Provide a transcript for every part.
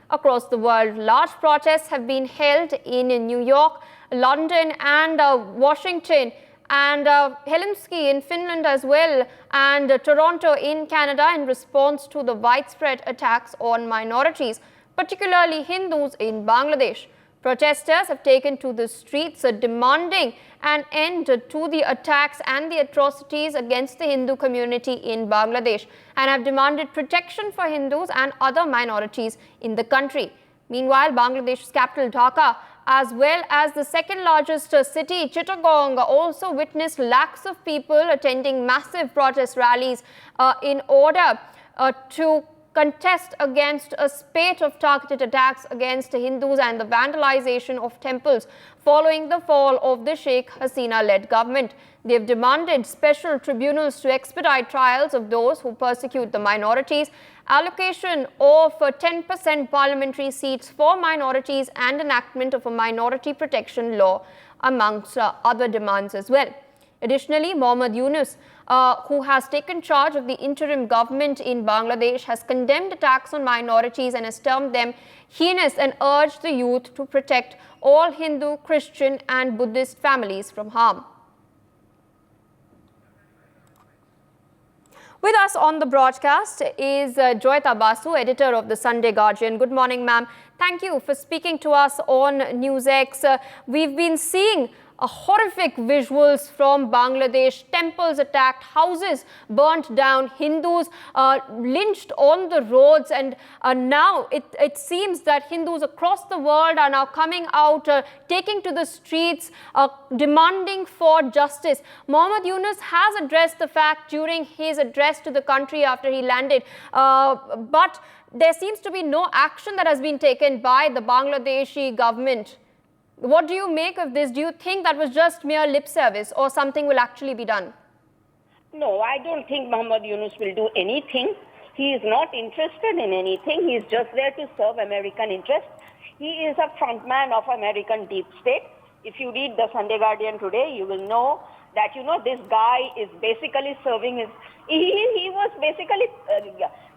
across the world. Large protests have been held in New York, London and Washington, and Helsinki in Finland as well, and Toronto in Canada in response to the widespread attacks on minorities, particularly Hindus in Bangladesh. Protesters have taken to the streets demanding an end to the attacks and the atrocities against the Hindu community in Bangladesh, and have demanded protection for Hindus and other minorities in the country. Meanwhile, Bangladesh's capital Dhaka, as well as the second largest city, Chittagong, also witnessed lakhs of people attending massive protest rallies in order to contest against a spate of targeted attacks against Hindus and the vandalization of temples following the fall of the Sheikh Hasina-led government. They have demanded special tribunals to expedite trials of those who persecute the minorities, allocation of 10% parliamentary seats for minorities, and enactment of a minority protection law, amongst other demands as well. Additionally, Mohammad Yunus, who has taken charge of the interim government in Bangladesh, has condemned attacks on minorities and has termed them heinous and urged the youth to protect all Hindu, Christian and Buddhist families from harm. With us on the broadcast is Joyita Basu, editor of the Sunday Guardian. Good morning, ma'am. Thank you for speaking to us on NewsX. We've been seeing horrific visuals from Bangladesh: temples attacked, houses burnt down, Hindus lynched on the roads, and now it seems that Hindus across the world are now coming out, taking to the streets, demanding for justice. Mohammad Yunus has addressed the fact during his address to the country after he landed, but there seems to be no action that has been taken by the Bangladeshi government. What do you make of this? Do you think that was just mere lip service, or something will actually be done? No, I don't think Mohammad Yunus will do anything. He is not interested in anything. He is just there to serve American interests. He is a frontman of American deep state. If you read the Sunday Guardian today, you will know that, this guy is basically serving his... He was basically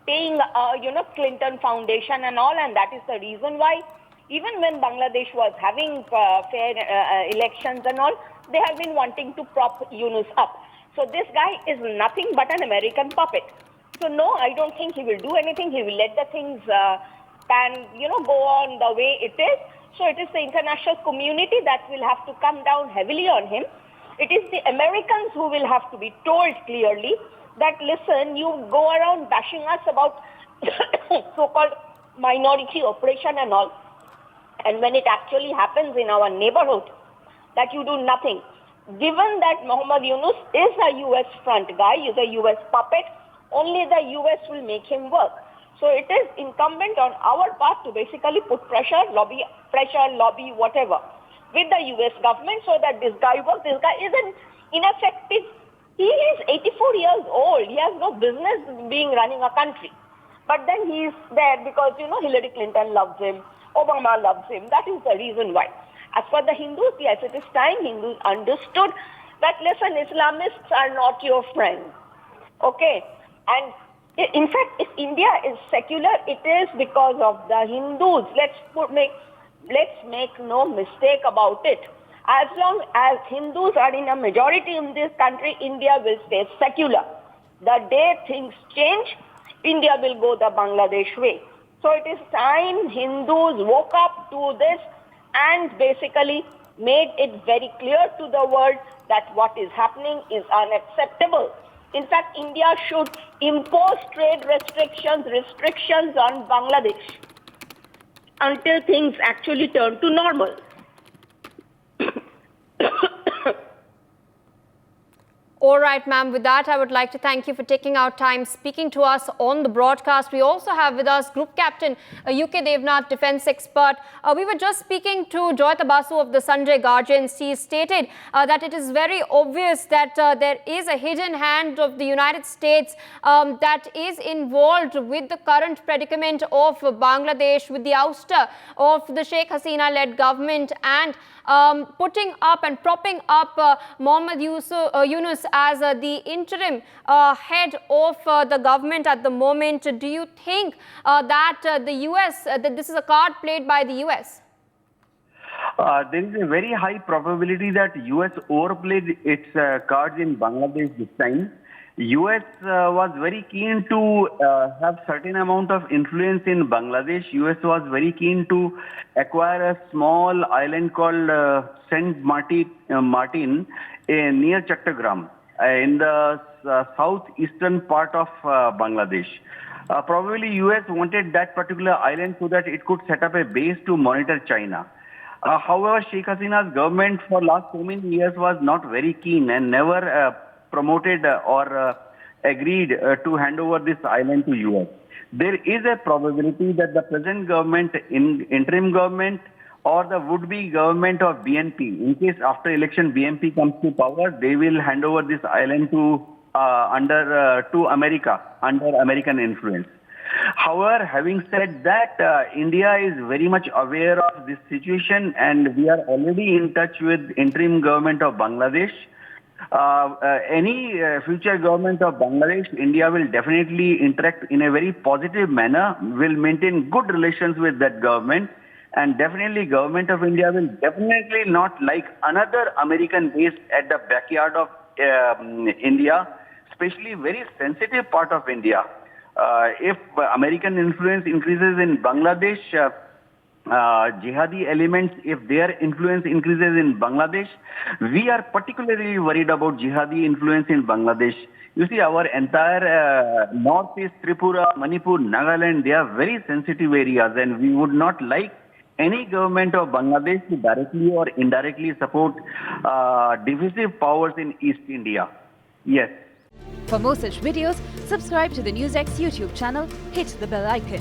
paying, Clinton Foundation and all, and that is the reason why even when Bangladesh was having fair elections and all, they have been wanting to prop Yunus up. So this guy is nothing but an American puppet. So no, I don't think he will do anything. He will let the things go on the way it is. So it is the international community that will have to come down heavily on him. It is the Americans who will have to be told clearly that, listen, you go around bashing us about so-called minority oppression and all. And when it actually happens in our neighborhood, that you do nothing. Given that Mohammad Yunus is a U.S. front guy, is a U.S. puppet, only the U.S. will make him work. So it is incumbent on our part to basically put pressure, lobby, whatever, with the U.S. government so that this guy works. This guy is an ineffective. He is 84 years old. He has no business running a country. But then he is there because, Hillary Clinton loves him. Obama loves him. That is the reason why. As for the Hindus, yes, it is time Hindus understood that, listen, Islamists are not your friends. Okay? And in fact, if India is secular, it is because of the Hindus. Let's make no mistake about it. As long as Hindus are in a majority in this country, India will stay secular. The day things change, India will go the Bangladesh way. So it is time Hindus woke up to this and basically made it very clear to the world that what is happening is unacceptable. In fact, India should impose trade restrictions on Bangladesh until things actually turn to normal. All right, ma'am. With that, I would like to thank you for taking out time speaking to us on the broadcast. We also have with us Group Captain, UK Devnath, defence expert. We were just speaking to Joyita Basu of the Sunday Guardian. She stated that it is very obvious that there is a hidden hand of the United States that is involved with the current predicament of Bangladesh, with the ouster of the Sheikh Hasina-led government, and putting up and propping up Mohammad Yunus as the interim head of the government at the moment. Do you think that the US, that this is a card played by the US? There is a very high probability that US overplayed its cards in Bangladesh this time. US was very keen to have certain amount of influence in Bangladesh. US was very keen to acquire a small island called Saint Martin near Chattogram in the southeastern part of Bangladesh. Probably US wanted that particular island so that it could set up a base to monitor China. However, Sheikh Hasina's government for last so many years was not very keen and never promoted or agreed to hand over this island to US. There is a probability that the present government, interim government, or the would-be government of BNP, in case after election BNP comes to power, they will hand over this island to America under American influence. However, having said that, India is very much aware of this situation, and we are already in touch with interim government of Bangladesh. Any future government of Bangladesh, India will definitely interact in a very positive manner, will maintain good relations with that government, and definitely government of India will definitely not like another American base at the backyard of India, especially very sensitive part of India. If American influence increases in Bangladesh, jihadi elements, if their influence increases in Bangladesh, we are particularly worried about jihadi influence in Bangladesh. You see, our entire northeast, Tripura, Manipur, Nagaland, they are very sensitive areas, and we would not like any government of Bangladesh to directly or indirectly support divisive powers in East India. Yes. For more such videos, subscribe to the NewsX YouTube channel, hit the bell icon.